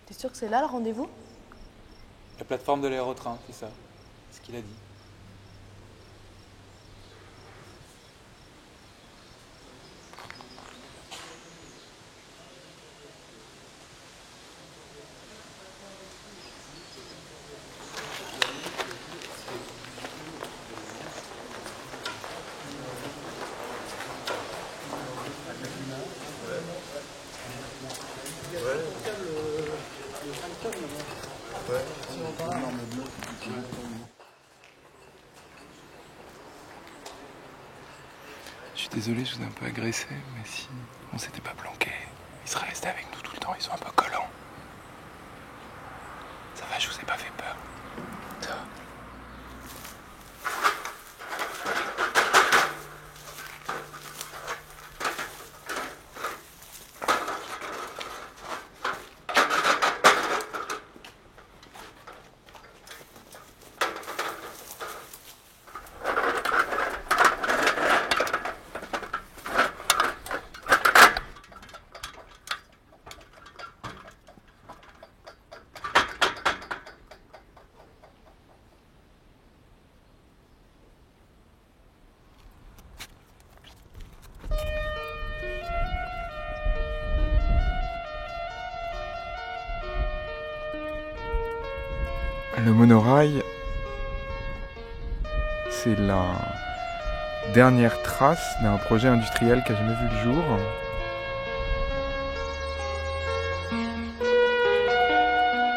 T'es sûr que c'est là le rendez-vous? La plateforme de l'aérotrain, c'est ça. C'est ce qu'il a dit. Je suis désolé, je vous ai un peu agressé, mais si on s'était pas planqué, ils seraient restés avec nous tout le temps, ils sont un peu collants. Ça va, je vous ai pas fait peur. Ça va. Le monorail, c'est la dernière trace d'un projet industriel qui n'a jamais vu le jour.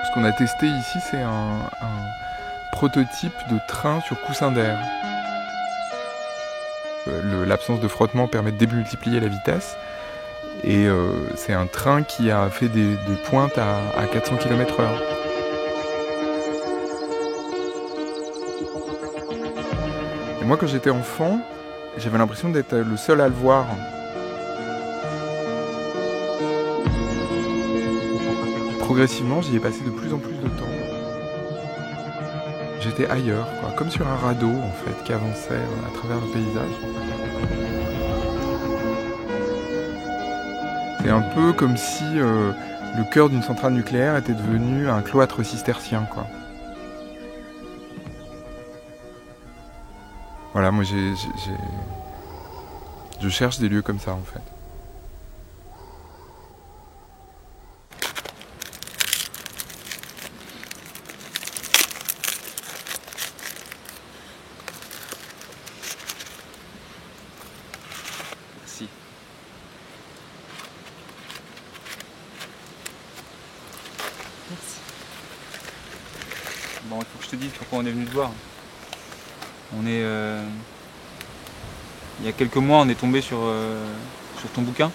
Ce qu'on a testé ici, c'est un prototype de train sur coussin d'air. L'absence de frottement permet de démultiplier la vitesse. Et c'est un train qui a fait des pointes à 400 km/h. Et moi, quand j'étais enfant, j'avais l'impression d'être le seul à le voir. Progressivement, j'y ai passé de plus en plus de temps. J'étais ailleurs, quoi, comme sur un radeau en fait, qui avançait à travers le paysage. C'est un peu comme si le cœur d'une centrale nucléaire était devenu un cloître cistercien, quoi. Voilà, moi je cherche des lieux comme ça en fait. Merci. Merci. Bon, il faut que je te dise pourquoi on est venu te voir. On est... il y a quelques mois, on est tombé sur ton bouquin.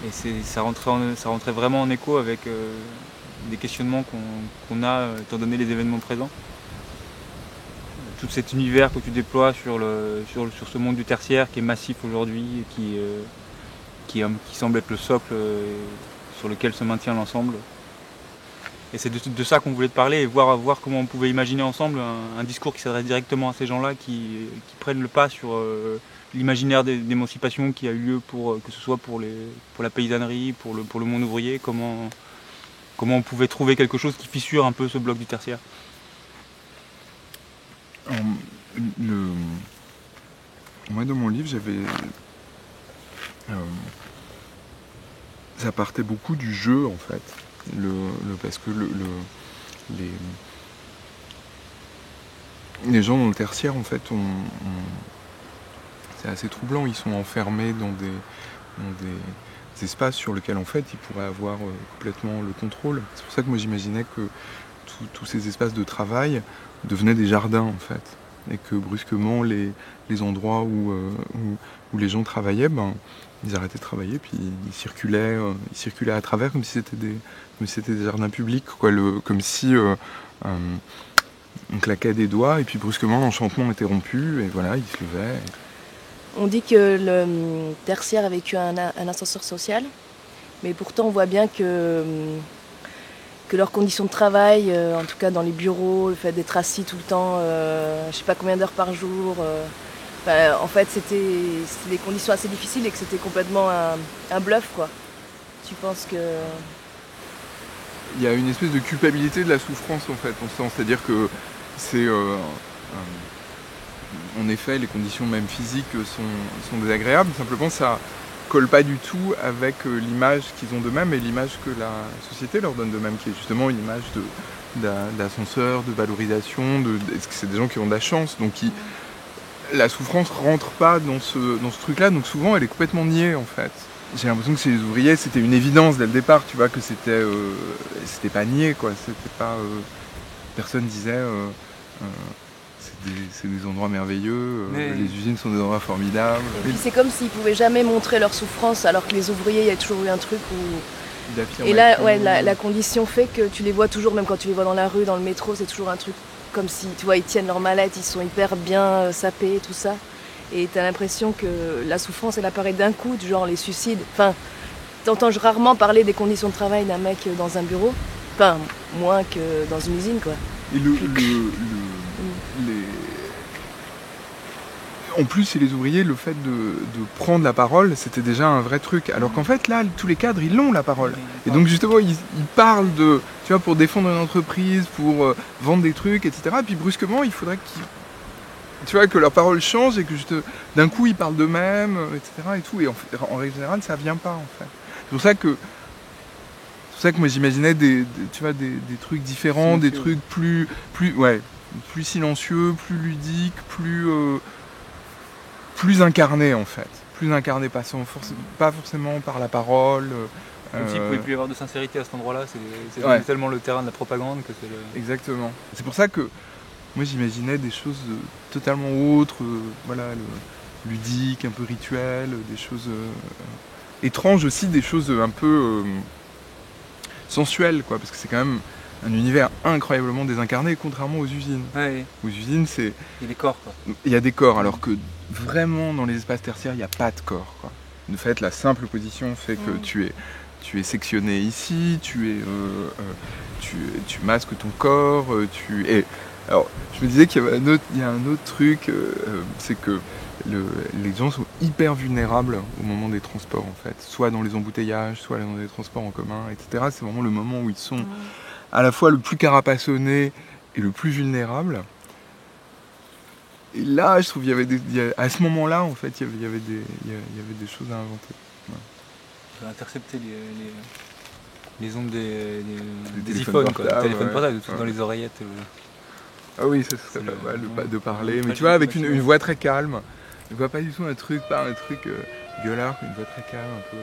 Et ça rentrait vraiment en écho avec des questionnements qu'on a, étant donné les événements présents. Tout cet univers que tu déploies sur ce monde du tertiaire qui est massif aujourd'hui, qui semble être le socle sur lequel se maintient l'ensemble. Et c'est de ça qu'on voulait te parler et voir comment on pouvait imaginer ensemble un discours qui s'adresse directement à ces gens-là, qui prennent le pas sur l'imaginaire d'émancipation qui a eu lieu, que ce soit pour la paysannerie, pour le monde ouvrier, comment on pouvait trouver quelque chose qui fissure un peu ce bloc du tertiaire. Moi, dans mon livre, j'avais... ça partait beaucoup du jeu, en fait. Parce que les gens dans le tertiaire, en fait, c'est assez troublant. Ils sont enfermés dans des espaces sur lesquels, en fait, ils pourraient avoir complètement le contrôle. C'est pour ça que moi, j'imaginais que tous ces espaces de travail devenaient des jardins, en fait. Et que brusquement, les endroits où les gens travaillaient, ils arrêtaient de travailler, puis ils circulaient à travers comme si c'était des jardins publics, quoi, comme si on claquait des doigts, et puis brusquement l'enchantement était rompu, et voilà, ils se levaient. On dit que le tertiaire a vécu un ascenseur social, mais pourtant on voit bien que leurs conditions de travail, en tout cas dans les bureaux, le fait d'être assis tout le temps, je sais pas combien d'heures par jour, en fait c'était des conditions assez difficiles et que c'était complètement un bluff, quoi. Tu penses que il y a une espèce de culpabilité de la souffrance en fait, on sent. C'est-à-dire que c'est... en effet, les conditions même physiques sont désagréables. Simplement, ça colle pas du tout avec l'image qu'ils ont d'eux-mêmes et l'image que la société leur donne d'eux-mêmes, qui est justement une image d'ascenseur, de valorisation. C'est des gens qui ont de la chance, donc la souffrance rentre pas dans ce truc-là. Donc souvent, elle est complètement niée en fait. J'ai l'impression que chez les ouvriers, c'était une évidence dès le départ, tu vois, que c'était pas nié, quoi. C'était pas... personne disait... c'est des endroits merveilleux, les usines sont des endroits formidables. Et puis c'est comme s'ils pouvaient jamais montrer leur souffrance, alors que les ouvriers, il y a toujours eu un truc où... Et là, ouais, la condition fait que tu les vois toujours, même quand tu les vois dans la rue, dans le métro, c'est toujours un truc comme si, tu vois, ils tiennent leur mallette, ils sont hyper bien sapés, tout ça. Et t'as l'impression que la souffrance, elle apparaît d'un coup, du genre les suicides. Enfin, t'entends rarement parler des conditions de travail d'un mec dans un bureau. Enfin, moins que dans une usine, quoi. Et en plus, chez les ouvriers, le fait de prendre la parole, c'était déjà un vrai truc. Alors qu'en fait, là, tous les cadres, ils l'ont, la parole. Et donc, justement, ils parlent tu vois, pour défendre une entreprise, pour vendre des trucs, etc. Et puis, brusquement, il faudrait tu vois, que leur parole change et que d'un coup, ils parlent d'eux-mêmes, etc. Et tout. Et en règle générale, ça vient pas, en fait. C'est pour ça que moi, j'imaginais tu vois, des trucs différents, des trucs plus silencieux, plus ludiques, plus incarné en fait, plus incarné, pas forcément par la parole. Comme s'il ne pouvait plus y avoir de sincérité à cet endroit-là, c'est tellement le terrain de la propagande que c'est le... Exactement. C'est pour ça que moi j'imaginais des choses totalement autres, ludiques, un peu rituelles, des choses étranges aussi, des choses un peu sensuelles, quoi, parce que c'est quand même un univers incroyablement désincarné, contrairement aux usines. Ouais. Aux usines, c'est... Il y a des corps, quoi. Il y a des corps, alors que vraiment dans les espaces tertiaires, il n'y a pas de corps, quoi. De fait, la simple position fait que tu es sectionné ici, tu masques ton corps, Alors, je me disais qu'il y a un autre truc, c'est que les gens sont hyper vulnérables au moment des transports, en fait. Soit dans les embouteillages, soit dans les transports en commun, etc. C'est vraiment le moment où ils sont... à la fois le plus carapassonné et le plus vulnérable. Et là, je trouve à ce moment-là, en fait, il y avait des choses à inventer. Ouais. On va intercepter les ondes des téléphones iPhones, portables, téléphones portables, dans les oreillettes. Ah oui, ça serait pas mal de parler. Mais tu vois, avec une voix très calme. Je vois pas du tout un truc gueulard, une voix très calme, un peu...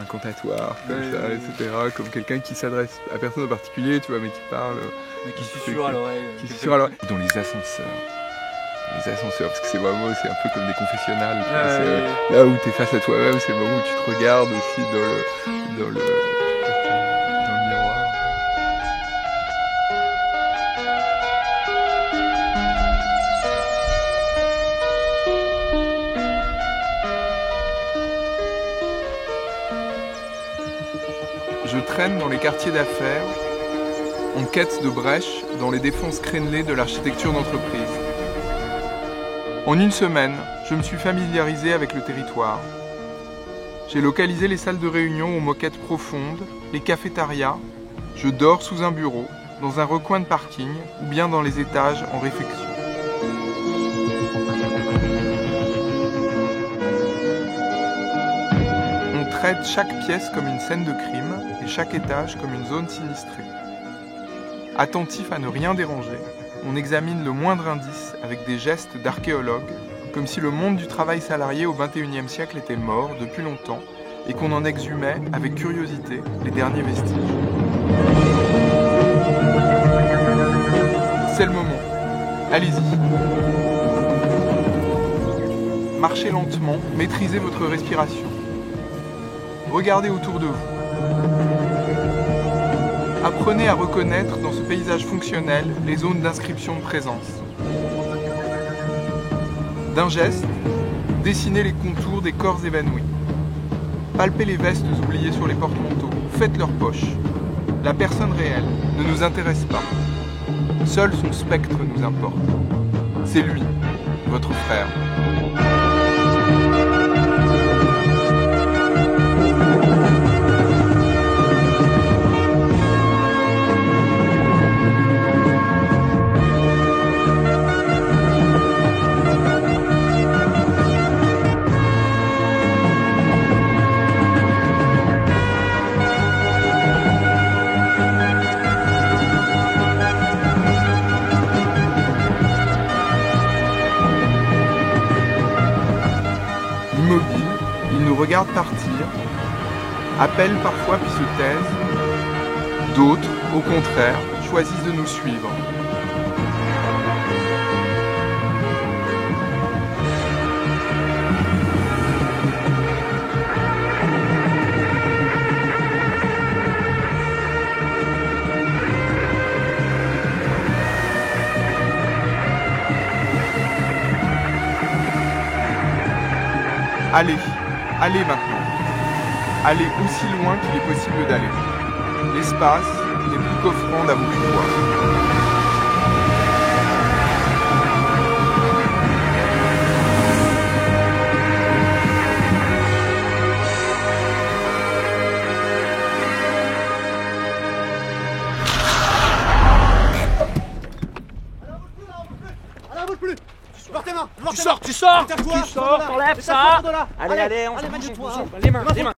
incantatoire, comme ça, etc. Comme quelqu'un qui s'adresse à personne en particulier, tu vois, mais qui parle... Mais qui susurre à l'oreille. Dans les ascenseurs. Parce que c'est vraiment, c'est un peu comme des confessionnals. Là où tu es face à toi-même, c'est le moment où tu te regardes aussi dans le miroir. Je traîne dans les quartiers d'affaires, en quête de brèches dans les défenses crénelées de l'architecture d'entreprise. En une semaine, je me suis familiarisé avec le territoire. J'ai localisé les salles de réunion aux moquettes profondes, les cafétérias. Je dors sous un bureau, dans un recoin de parking ou bien dans les étages en réfection. On traite chaque pièce comme une scène de crime et chaque étage comme une zone sinistrée. Attentif à ne rien déranger, on examine le moindre indice avec des gestes d'archéologue, comme si le monde du travail salarié au XXIe siècle était mort depuis longtemps et qu'on en exhumait avec curiosité les derniers vestiges. C'est le moment. Allez-y. Marchez lentement, maîtrisez votre respiration. Regardez autour de vous. Apprenez à reconnaître dans ce paysage fonctionnel les zones d'inscription de présence. D'un geste, dessinez les contours des corps évanouis. Palpez les vestes oubliées sur les porte-manteaux, faites leur poche. La personne réelle ne nous intéresse pas. Seul son spectre nous importe. C'est lui, votre frère. regardent partir, appellent parfois puis se taisent. D'autres, au contraire, choisissent de nous suivre. Allez, allez maintenant. Allez aussi loin qu'il est possible d'aller. L'espace n'est plus qu'offrande à vos pouvoirs. Tu sors, t'enlèves ça. Allez, on se bouge les mains.